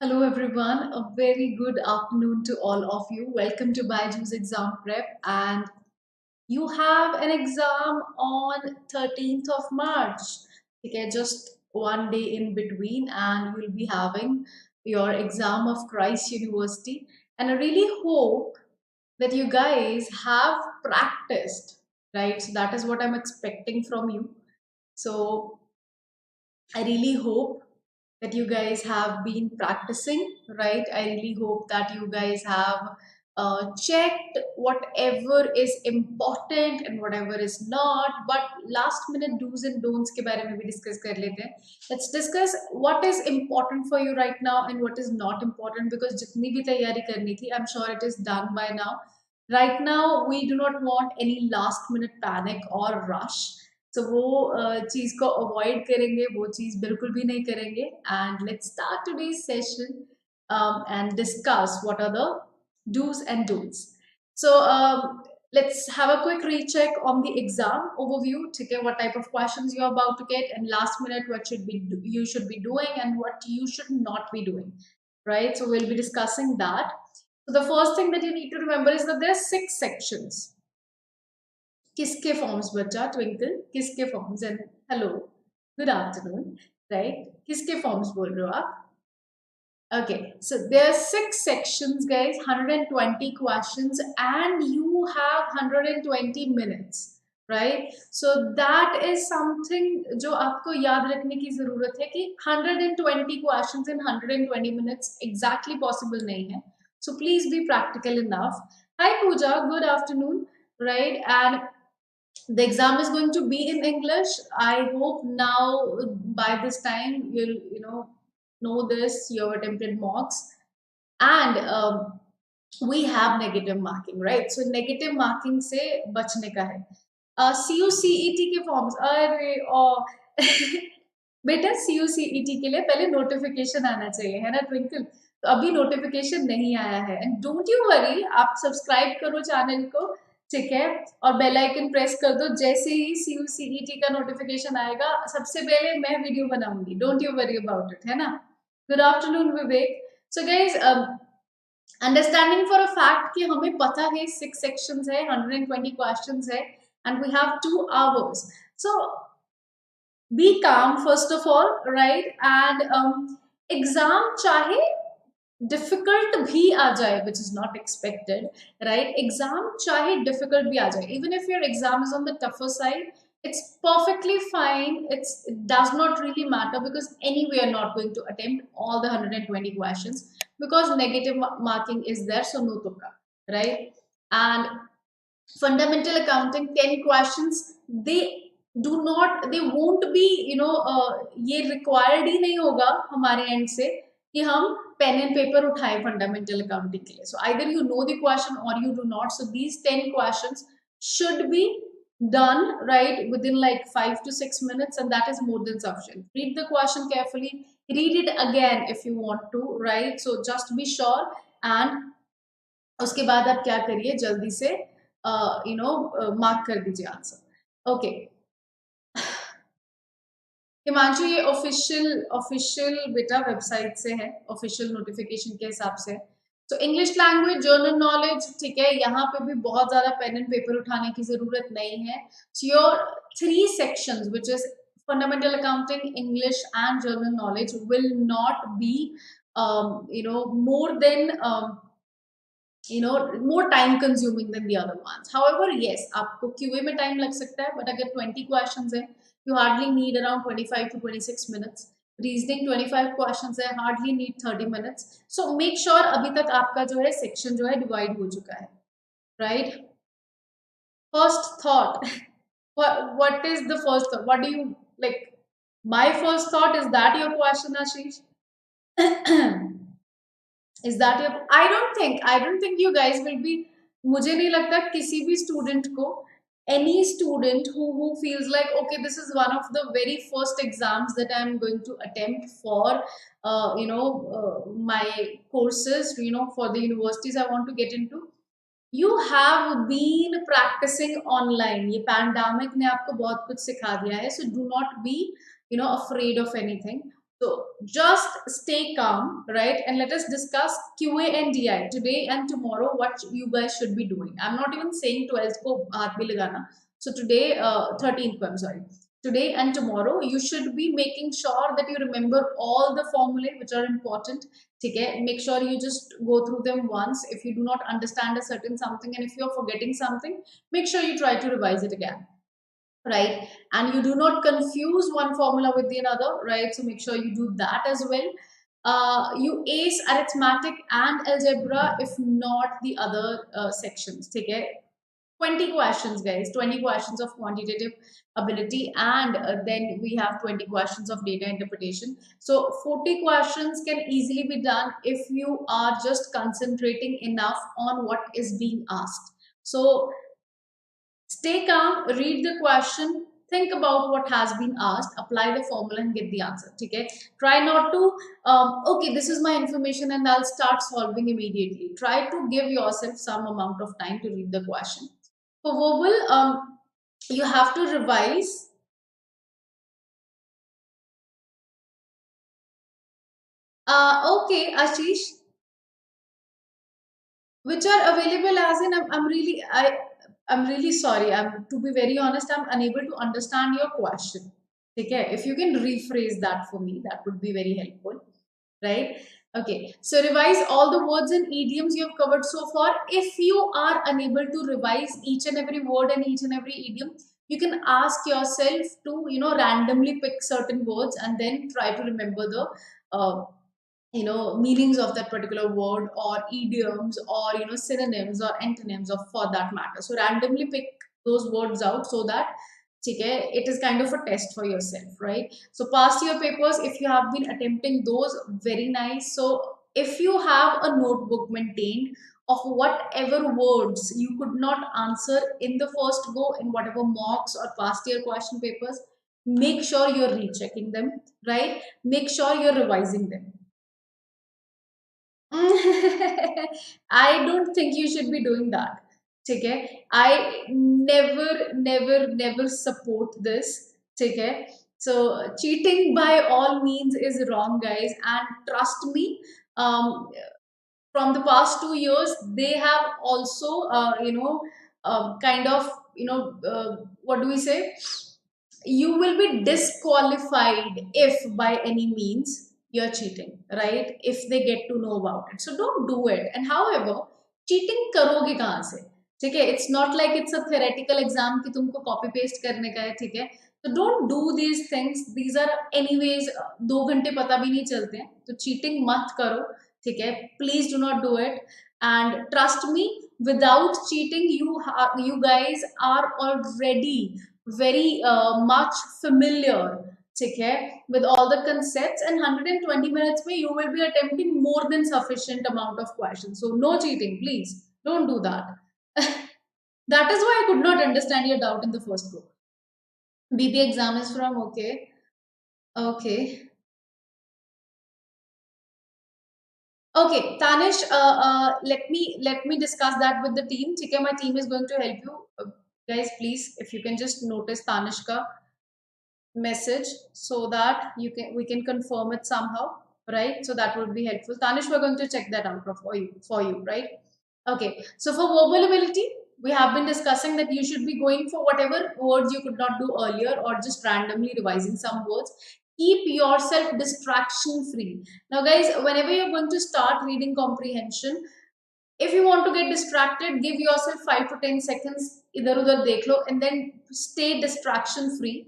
Hello everyone, a very good afternoon to all of you. Welcome to BYJU'S Exam Prep, and you have an exam on 13th of March. Okay, just one day in between and you'll be having your exam of Christ University, and I really hope that you guys have practiced, right? So that is what I'm expecting from you. So I really hope that you guys have been practicing, right? I really hope that you guys have checked whatever is important and whatever is not. But last minute do's and don'ts के बारे में भी discuss कर लेते हैं. Let's discuss what is important for you right now and what is not important, because जितनी भी तैयारी करनी थी, I'm sure it is done by now. Right now, we do not want any last minute panic or rush. So वो चीज़ को avoid करेंगे, वो चीज़ बिल्कुल भी नहीं करेंगे. And let's start today's session and discuss what are the do's and don'ts. So let's have a quick recheck on the exam overview. ठीक है, what type of questions you're about to get, and last minute what you should be doing and what you should not be doing. Right? So we'll be discussing that. So the first thing that you need to remember is that there are 6 sections. किसके forms बच्चा twinkle किसके forms and hello good afternoon right किसके forms बोल रहे हो आप okay so there are 6 sections guys, 120 questions and you have 120 minutes, right? So that is something जो आपको याद रखने की जरूरत है कि 120 questions in 120 minutes exactly possible नहीं है. So please be practical enough. Hi Pooja, good afternoon, right? And the exam is going to be in English. I hope now by this time you'll know this, you have attempted mocks, and we have negative marking, right? So negative marking से बचने का है. CUCET के forms अरे बेटा CUCET के लिए पहले नोटिफिकेशन आना चाहिए है ना ट्विंकल, तो अभी नोटिफिकेशन नहीं आया है. एंड डोंट यू वरी, आप सब्सक्राइब करो चैनल को, ठीक है, और बेल आइकन प्रेस कर दो. जैसे ही CUCET का नोटिफिकेशन आएगा सबसे पहले मैं वीडियो बनाऊंगी. Don't you worry about it, है ना. Good afternoon Vivek. So guys understanding for a fact कि हमें पता है 6 सेक्शंस है, 120 क्वेश्चंस है and we have 2 hours. So be calm first of all, right? And exam चाहे डिफिकल्ट भी आ जाए, which is not expected, right? Exam चाहे डिफिकल्ट भी आ जाए, even if your exam is on the tougher side, it's perfectly fine. It does not really matter, because anyway you're not going to attempt all the 120 questions because negative marking is there, so no tukka, right? And fundamental accounting 10 questions, they won't be ये required ही नहीं होगा हमारे end से कि हम pen and paper उठाए fundamental accounting के लिए. So either you know the question और you do not. So these 10 questions should be done right within like 5 to 6 minutes, and that is more than sufficient. Read the question carefully, read it again if you want to, right? So just be sure, and उसके बाद आप क्या करिए, जल्दी से mark कर दीजिए answer. Okay Himanshu, ये ऑफिशियल बेटा वेबसाइट से है, ऑफिशियल नोटिफिकेशन के हिसाब से. तो इंग्लिश लैंग्वेज, जनरल नॉलेज, ठीक है, यहाँ पे भी बहुत ज्यादा पेन एंड पेपर उठाने की जरूरत नहीं है. So your 3 sections which is fundamental accounting, English and general knowledge will not be more than more time consuming than the other ones. However, yes, आपको QA में time लग सकता है, but अगर 20 questions है, you hardly need around 25 to 26 minutes. Reasoning 25 questions है, hardly need 30 minutes. So make sure अभी तक आपका जो है section जो है divide हो चुका है, right? First thought. What is the first thought? What do you like? My first thought, is that your question, Ashish? Is that your? I don't think you guys will be. मुझे नहीं लगता किसी भी student को, any student who feels like, okay, this is one of the very first exams that I'm going to attempt for my courses, for the universities I want to get into. You have been practicing online. ये pandemic ने आपको बहुत कुछ सिखा दिया है. So do not be afraid of anything. So just stay calm, right? And let us discuss QA and DI today and tomorrow, what you guys should be doing. I'm not even saying 12th ko haath bhi lagana. So today, 13th, I'm sorry. Today and tomorrow, you should be making sure that you remember all the formulae which are important. Okay? Make sure you just go through them once. If you do not understand a certain something and if you're forgetting something, make sure you try to revise it again, right? And you do not confuse one formula with the another, right? So make sure you do that as well. You ace arithmetic and algebra, if not the other sections. Okay, 20 questions, guys. 20 questions of quantitative ability, and then we have 20 questions of data interpretation. So 40 questions can easily be done if you are just concentrating enough on what is being asked. So stay calm, read the question, think about what has been asked, apply the formula and get the answer. Okay? Try not to, okay, this is my information and I'll start solving immediately. Try to give yourself some amount of time to read the question. For verbal, you have to revise. Okay, Ashish, which are available as in, I'm really sorry. To be very honest, I'm unable to understand your question. Okay, if you can rephrase that for me, that would be very helpful, right? Okay, so revise all the words and idioms you have covered so far. If you are unable to revise each and every word and each and every idiom, you can ask yourself to, randomly pick certain words and then try to remember the uh, meanings of that particular word, or idioms, or synonyms or antonyms of for that matter. So randomly pick those words out so that okay, it is kind of a test for yourself, right? So past year papers, if you have been attempting those, very nice. So if you have a notebook maintained of whatever words you could not answer in the first go in whatever mocks or past year question papers, make sure you're rechecking them, right? Make sure you're revising them. I don't think you should be doing that. Okay? I never support this. Okay? So cheating by all means is wrong, guys. And trust me, from the past 2 years, they have also, kind of, what do we say? You will be disqualified if by any means you're cheating, right? If they get to know about it, so don't do it. And however, cheating करोगे कहाँ से? ठीक है, it's not like it's a theoretical exam कि तुमको copy paste करने का है, ठीक है? So don't do these things. These are anyways 2 घंटे पता भी नहीं चलते हैं, तो cheating मत करो, ठीक है? Please do not do it. And trust me, without cheating, you guys are already very much familiar, okay, with all the concepts, and 120 minutes mein you will be attempting more than sufficient amount of questions. So no cheating, please don't do that. That is why I could not understand your doubt in the first go. BB exam is from, okay, okay. Okay, Tanish, let me discuss that with the team. Okay, my team is going to help you. Guys, please, if you can just notice Tanishka message so that we can confirm it somehow, right? So that would be helpful. Tanish, we're going to check that out for you, right? Okay, so for verbal ability, we have been discussing that you should be going for whatever words you could not do earlier, or just randomly revising some words. Keep yourself distraction free. Now guys, whenever you're going to start reading comprehension, if you want to get distracted, give yourself 5 to 10 seconds, idhar udhar dekh lo, and then stay distraction free.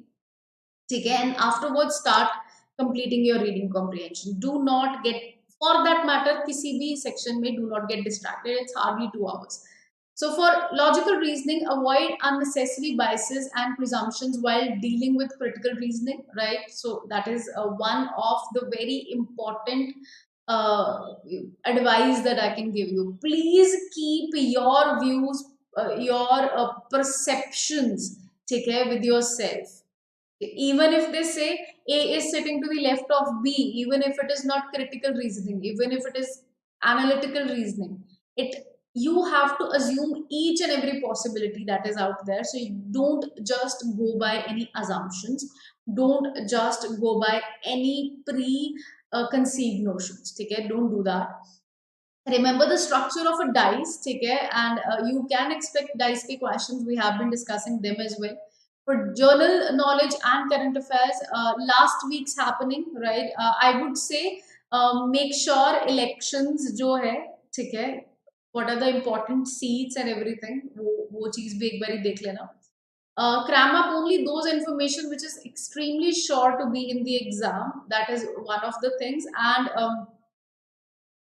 Okay, and afterwards start completing your reading comprehension. Do not get, for that matter, kisi bhi section mein do not get distracted. It's hardly 2 hours. So for logical reasoning, avoid unnecessary biases and presumptions while dealing with critical reasoning, right? So that is one of the very important uh, advice that I can give you. Please keep your views, your perceptions, take care with yourself. Even if they say A is sitting to the left of B, even if it is not critical reasoning, even if it is analytical reasoning, it you have to assume each and every possibility that is out there. So you don't just go by any assumptions, don't just go by any pre conceived notions. Okay, don't do that. Remember the structure of a dice, okay, and you can expect dice ke questions. We have been discussing them as well. For journal knowledge and current affairs, last week's happening, right? I would say make sure elections जो है, ठीक है, what are the important seats and everything, वो चीज भी एक बारी देख लेना. Cram up only those information which is extremely sure to be in the exam. That is one of the things. And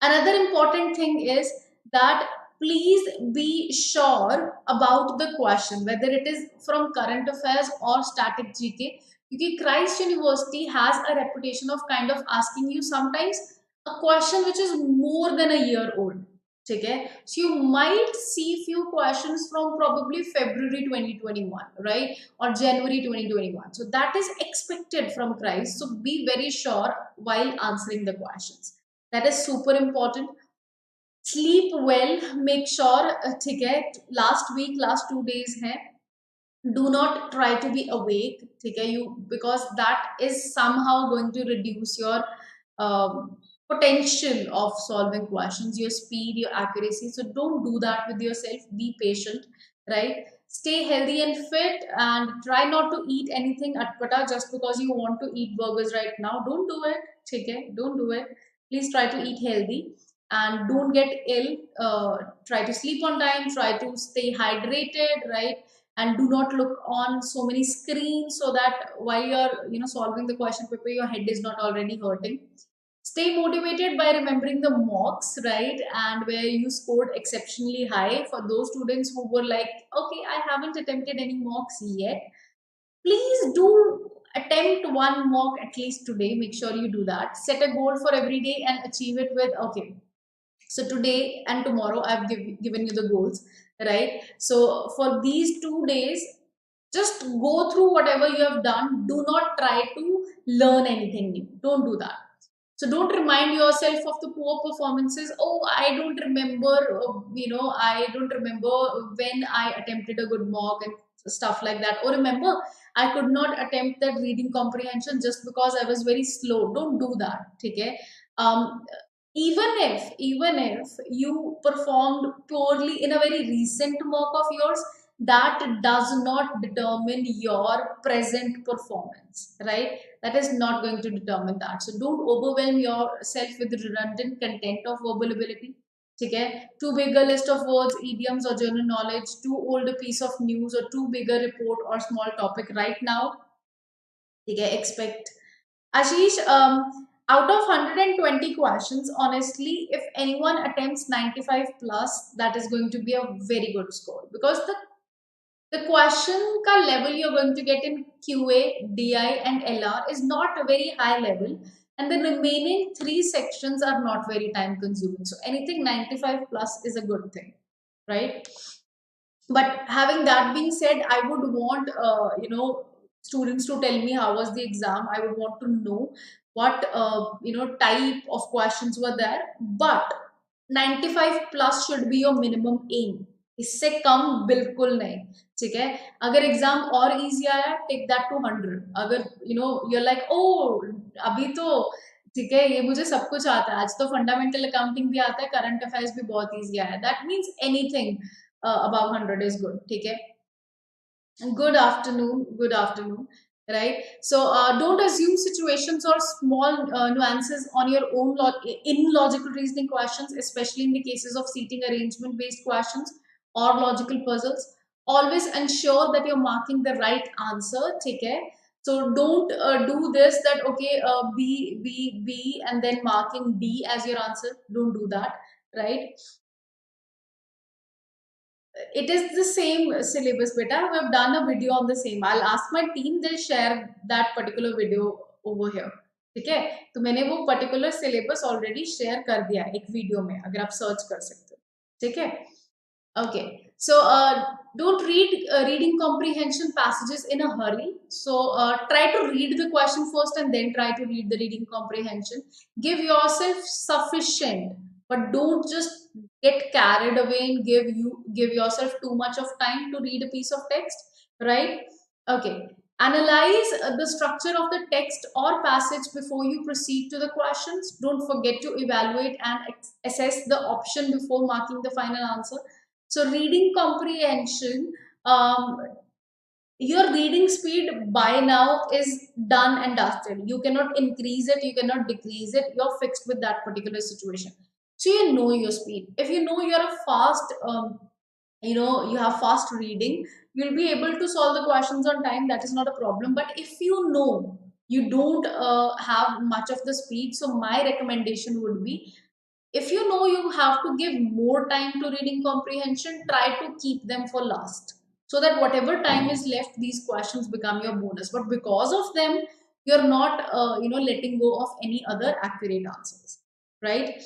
another important thing is that please be sure about the question, whether it is from current affairs or static GK. Because Christ University has a reputation of kind of asking you sometimes a question which is more than a year old. Okay, so you might see few questions from probably February 2021, right, or January 2021. So that is expected from Christ. So be very sure while answering the questions. That is super important. Sleep well, make sure, ठीक है, last week, last 2 days है, do not try to be awake, ठीक है, you, because that is somehow going to reduce your potential of solving questions, your speed, your accuracy. So don't do that with yourself. Be patient, right? Stay healthy and fit, and try not to eat anything atpata just because you want to eat burgers right now. Don't do it, okay? Don't do it. Please try to eat healthy and don't get ill. Try to sleep on time, try to stay hydrated, right? And do not look on so many screens, so that while you're, solving the question paper, your head is not already hurting. Stay motivated by remembering the mocks, right? And where you scored exceptionally high. For those students who were like, okay, I haven't attempted any mocks yet, please do attempt one mock at least today. Make sure you do that. Set a goal for every day and achieve it with, okay, so today and tomorrow I've given you the goals, right? So for these 2 days, just go through whatever you have done. Do not try to learn anything new. Don't do that. So don't remind yourself of the poor performances. Oh, I don't remember, I don't remember when I attempted a good mock and stuff like that. Or remember, I could not attempt that reading comprehension just because I was very slow. Don't do that. Okay? Um, even if you performed poorly in a very recent mock of yours, that does not determine your present performance, right? That is not going to determine that. So don't overwhelm yourself with redundant content of verbal ability. Okay? Too big a list of words, idioms, or general knowledge, too old a piece of news, or too big a report or small topic right now. Okay? Expect Ashish, out of 120 questions, honestly, if anyone attempts 95 plus, that is going to be a very good score, because the question ka level you're going to get in QA, DI, and LR is not a very high level, and the remaining 3 sections are not very time consuming. So anything 95 plus is a good thing, right? But having that being said, I would want students to tell me how was the exam. I would want to know what type of questions were there. But 95 plus should be your minimum aim. इससे कम बिल्कुल नहीं, ठीक है? अगर exam और easy आया, take that to 100. अगर you're like, oh, अभी तो ठीक है, ये मुझे सब कुछ आता है, आज तो फंडामेंटल अकाउंटिंग भी आता है, करंट अफेयर्स भी बहुत इजी आया है, that means anything above 100 is good. Okay? Good afternoon. Good afternoon. Right. So don't assume situations or small nuances on your own in logical reasoning questions, especially in the cases of seating arrangement based questions or logical puzzles. Always ensure that you're marking the right answer. Okay? So don't do this, that okay, B, B, B, and then marking D as your answer. Don't do that. Right? It is the same syllabus, beta. We have done a video on the same. I'll ask my team, they'll share that particular video over here. ठीक है? तो मैंने वो particular syllabus already share कर दिया है एक video में, अगर आप सर्च कर सकते हो. ठीक है? Okay. So don't read reading comprehension passages in a hurry. So try to read the question first and then try to read the reading comprehension. Give yourself sufficient, but don't just get carried away and give yourself too much of time to read a piece of text, right? Okay. Analyze the structure of the text or passage before you proceed to the questions. Don't forget to evaluate and assess the option before marking the final answer. So reading comprehension, um, your reading speed by now is done and dusted. You cannot increase it, you cannot decrease it. You're fixed with that particular situation. So you know your speed. If you know you're a fast, you have fast reading, you'll be able to solve the questions on time. That is not a problem. But if you know you don't have much of the speed, so my recommendation would be, if you know you have to give more time to reading comprehension, try to keep them for last, so that whatever time is left, these questions become your bonus. But because of them, you're not letting go of any other accurate answers, right?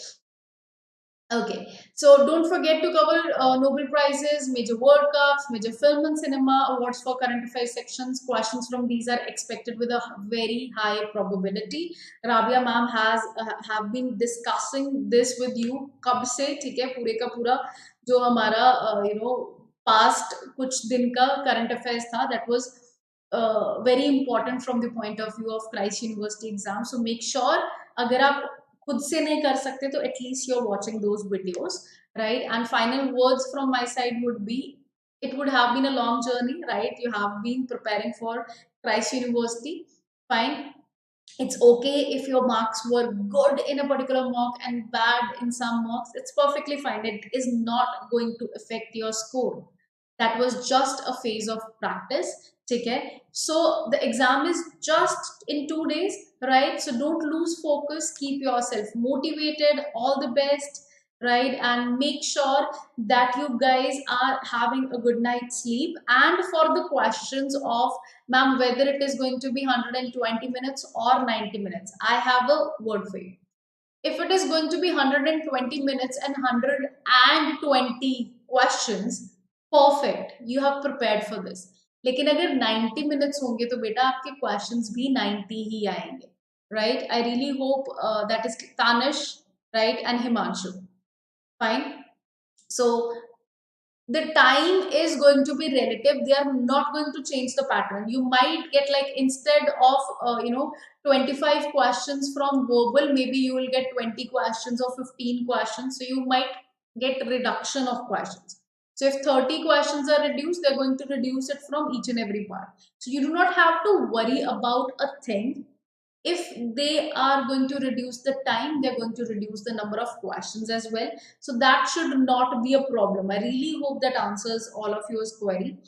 Okay, so don't forget to cover Nobel Prizes, major World Cups, major film and cinema awards for current affairs sections. Questions from these are expected with a very high probability. Rabia ma'am has have been discussing this with you कब से, ठीक है, पूरे का पूरा जो हमारा past कुछ दिन का current affairs था, that was very important from the point of view of Christ University exam. So make sure, अगर आप खुद से नहीं कर सकते तो at least you're watching those videos, right? And final words from my side would be, it would have been a long journey, right? You have been preparing for Christ University. Fine, it's okay if your marks were good in a particular mock and bad in some mocks. It's perfectly fine. It is not going to affect your score. That was just a phase of practice. Okay, so the exam is just in 2 days, right? So don't lose focus, keep yourself motivated, all the best, right? And make sure that you guys are having a good night's sleep. And for the questions of, ma'am, whether it is going to be 120 minutes or 90 minutes, I have a word for you. If it is going to be 120 minutes and 120 questions, perfect, you have prepared for this. लेकिन अगर 90 minutes होंगे तो बेटा आपके questions भी 90 ही आएंगे, right? I really hope that is Tanish, right, and Himanshu. Fine. So the time is going to be relative. They are not going to change the pattern. You might get, like, instead of 25 questions from verbal, maybe you will get 20 questions or 15 questions. So you might get reduction of questions. So if 30 questions are reduced, they're going to reduce it from each and every part. So you do not have to worry about a thing. If they are going to reduce the time, they're going to reduce the number of questions as well. So that should not be a problem. I really hope that answers all of your query.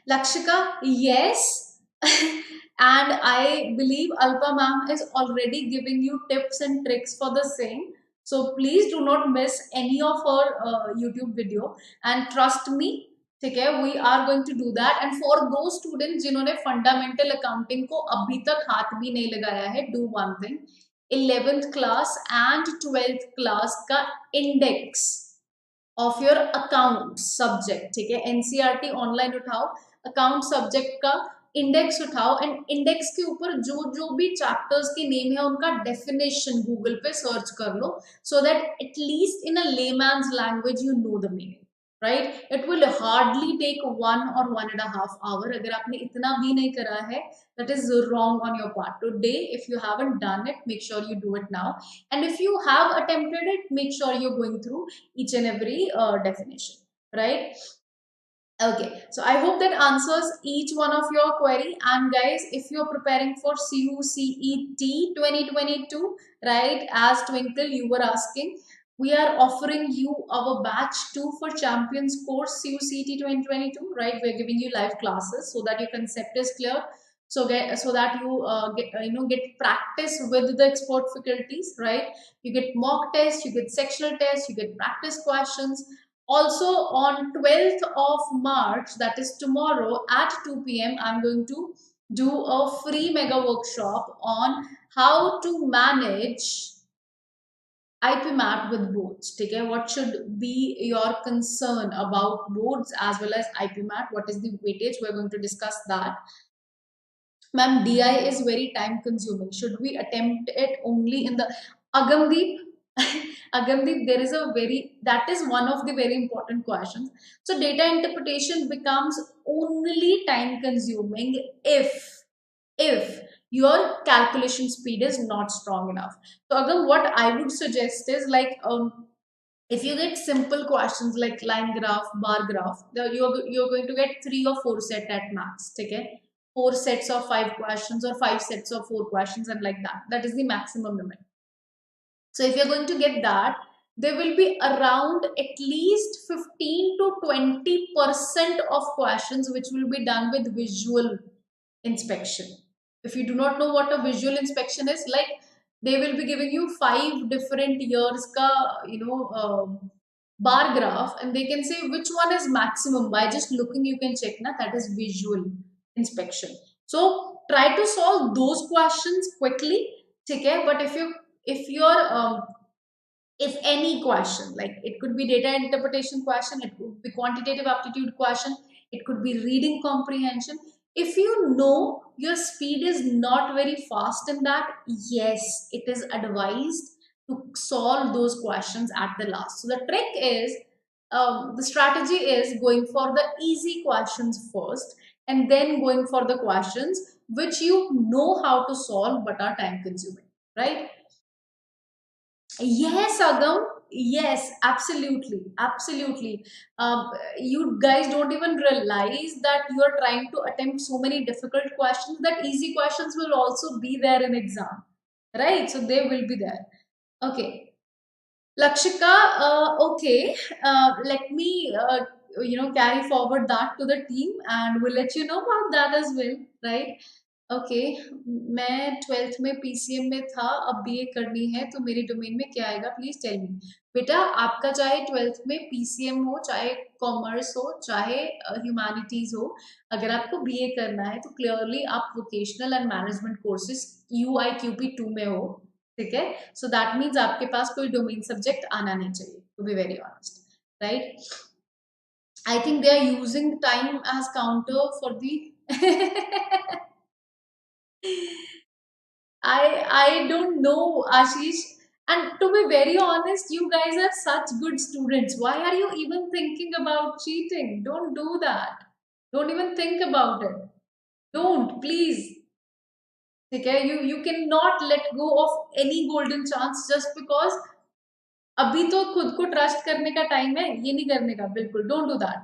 Lakshika, yes. And I believe Alpa ma'am is already giving you tips and tricks for the same. So please do not miss any of her YouTube video. And trust me, ठीक है, we are going to do that. And for those students जिन्होंने fundamental accounting को अभी तक हाथ भी नहीं लगाया है, do one thing. 11th class and 12th class का index of your account subject, ठीक है, NCERT online उठाओ, account subject का इंडेक्स उठाओ, एंड इंडेक्स के ऊपर जो जो भी चैप्टर्स के नेम है उनका डेफिनेशन गूगल पे सर्च कर लो, so that at least in a layman's language you know the meaning, right? It will hardly take 1 or 1.5 hour. अगर आपने इतना भी नहीं करा है, that is wrong on your part today. If you haven't done it, make sure you do it now. And if you have attempted it, make sure you're going through each and every definition, right? Okay, so I hope that answers each one of your query. And guys, if you're preparing for CUET 2022, right, as Twinkle you were asking, we are offering you our batch 2 for champions course CUET 2022, right? We're giving you live classes so that your concept is clear. So that you get practice with the expert faculties, right? You get mock tests, you get sectional tests, you get practice questions. Also on 12th of March, that is tomorrow at 2 p.m., I'm going to do a free mega workshop on how to manage IP-MAT with boards. Okay? What should be your concern about boards as well as IP-MAT? What is the weightage? We're going to discuss that. Ma'am, DI is very time consuming. Should we attempt it only in the Agamdeep? Agamdeep, there is a that is one of the very important questions. So data interpretation becomes only time consuming if your calculation speed is not strong enough. So again, what I would suggest is like if you get simple questions like line graph, bar graph, you're going to get 3 or 4 set at max. Okay, 4 sets of 5 questions or 5 sets of 4 questions and like that. That is the maximum limit. So if you're going to get that, there will be around at least 15 to 20% of questions which will be done with visual inspection. If you do not know what a visual inspection is, like they will be giving you 5 different years ka, bar graph, and they can say which one is maximum. By just looking you can check na, that is visual inspection. So try to solve those questions quickly, okay? But if any question, like it could be data interpretation question, it could be quantitative aptitude question, it could be reading comprehension, if you know your speed is not very fast in that, yes, it is advised to solve those questions at the last. So the trick is, the strategy is going for the easy questions first and then going for the questions which you know how to solve but are time consuming, right? Yes, Agam. Yes, absolutely. Absolutely. You guys don't even realize that you are trying to attempt so many difficult questions that easy questions will also be there in exam. Right? So they will be there. Okay. Lakshika, okay. Let me, carry forward that to the team and we'll let you know about that as well. Right? Okay, मैं 12th में PCM में था, अब BA करनी है तो मेरी domain में क्या आएगा, प्लीज टेल मी। बेटा आपका चाहे 12th में पीसीएम हो, चाहे कॉमर्स हो, चाहे ह्यूमैनिटीज हो, अगर आपको बीए करना है तो क्लियरली आप vocational and management courses UIQP 2 में हो, ठीक है? सो दैट मीन्स आपके पास कोई डोमेन सब्जेक्ट आना नहीं चाहिए, to be very honest, right? I think they are using time as counter for the I don't know, Ashish. And to be very honest, you guys are such good students. Why are you even thinking about cheating? Don't do that. Don't even think about it. Don't, please. Okay, you cannot let go of any golden chance just because अभी तो खुद को trust करने का time है, ये नहीं करने का, बिल्कुल don't do that.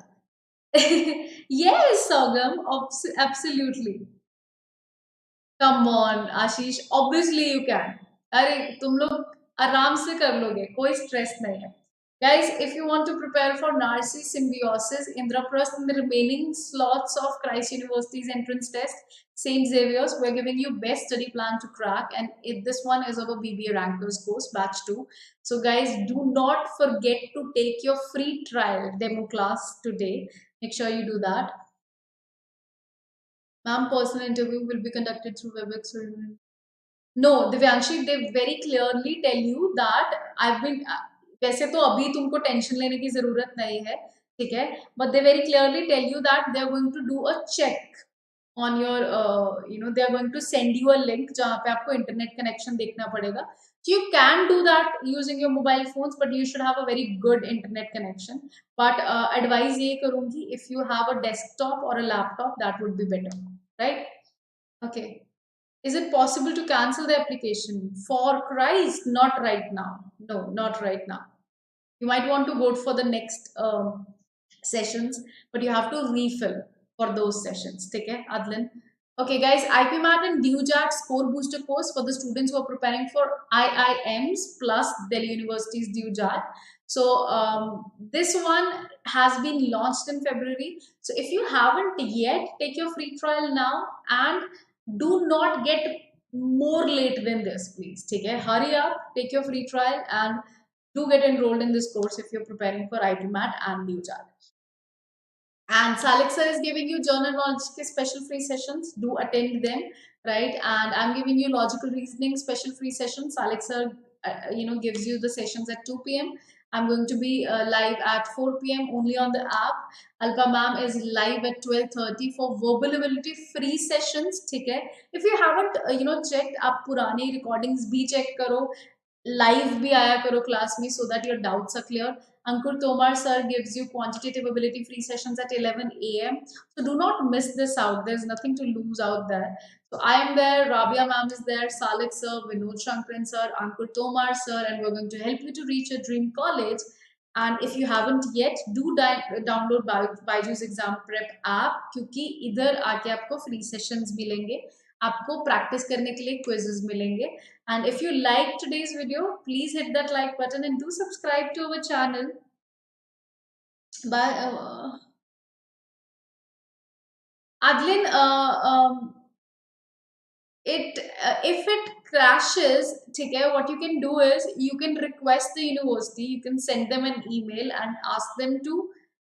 Yes, Sogam, absolutely. Come on Ashish, obviously you can. अरे तुम लोग आराम से कर लोगे, कोई स्ट्रेस नहीं है। Guys, if you want to prepare for NARCI, Symbiosis, Indraprasth and the remaining slots of Christ University's entrance test, St. Xavier's, we're giving you best study plan to crack, and this one is our BBA Rankers course, batch 2. So guys, do not forget to take your free trial demo class today. Make sure you do that. Ma'am, personal interview will be conducted through WebEx. No, Divyanshi, they very clearly tell you that I've been. वैसे तो अभी तुमको tension लेने की जरूरत नहीं है, ठीक है? But they very clearly tell you that they are going to do a check on your, they are going to send you a link जहाँ पे आपको internet connection देखना पड़ेगा. So you can do that using your mobile phones, but you should have a very good internet connection. But advice ये करूँगी, if you have a desktop or a laptop, that would be better, right? Okay. Is it possible to cancel the application? For Christ, not right now. No, not right now. You might want to go for the next sessions, but you have to refill for those sessions. Take care, Adlan. Okay, guys, IPMAT and DUJAT score booster course for the students who are preparing for IIMs plus Delhi University's DUJAT. So this one has been launched in February. So if you haven't yet, take your free trial now and do not get more late than this, please. Take care, hurry up, take your free trial and do get enrolled in this course if you're preparing for IPMAT and DUJAT. And Salik sir is giving you journal knowledge special free sessions. Do attend them, right? And I'm giving you logical reasoning special free sessions. Salik sir, gives you the sessions at 2 p.m. I'm going to be live at 4 p.m. only on the app. Alpa ma'am is live at 12:30 for verbal ability free sessions. ठीक है? If you haven't, checked, आप पुराने recordings भी check करो. Live भी आया करो class में so that your doubts are clear. Ankur Tomar sir gives you quantitative ability free sessions at 11 a.m. So do not miss this out. There's nothing to lose out there. So I am there, Rabia ma'am is there, Salik sir, Vinod Shankran sir, Ankur Tomar sir, and we're going to help you to reach your dream college. And if you haven't yet, do download Byju's Exam Prep app क्योंकि इधर आके आपको free sessions मिलेंगे, आपको practice करने के लिए quizzes मिलेंगे. And if you like today's video, please hit that like button and do subscribe to our channel. Bye. Adlin, it if it crashes, ठीक है, what you can do is you can request the university, you can send them an email and ask them to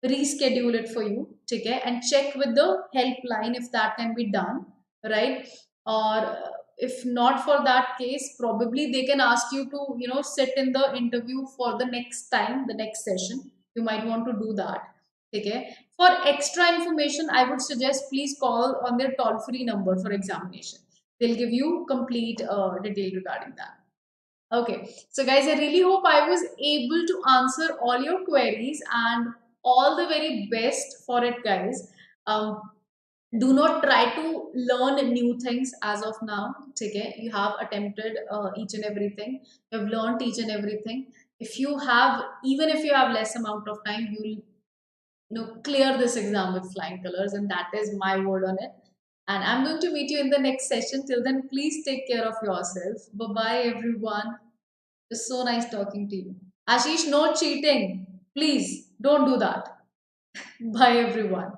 reschedule it for you, ठीक है, and check with the helpline if that can be done, right? Or if not for that case, probably they can ask you to, you know, sit in the interview for the next time, the next session. You might want to do that, okay? For extra information, I would suggest please call on their toll-free number for examination. They'll give you complete detail regarding that. Okay, so guys, I really hope I was able to answer all your queries, and all the very best for it, guys. Do not try to learn new things as of now. Okay, you have attempted each and everything. You have learned each and everything. If you have, even if you have less amount of time, you'll, you know, clear this exam with flying colors, and that is my word on it. And I'm going to meet you in the next session. Till then, please take care of yourself. Bye bye, everyone. It's so nice talking to you. Ashish, no cheating. Please don't do that. Bye, everyone.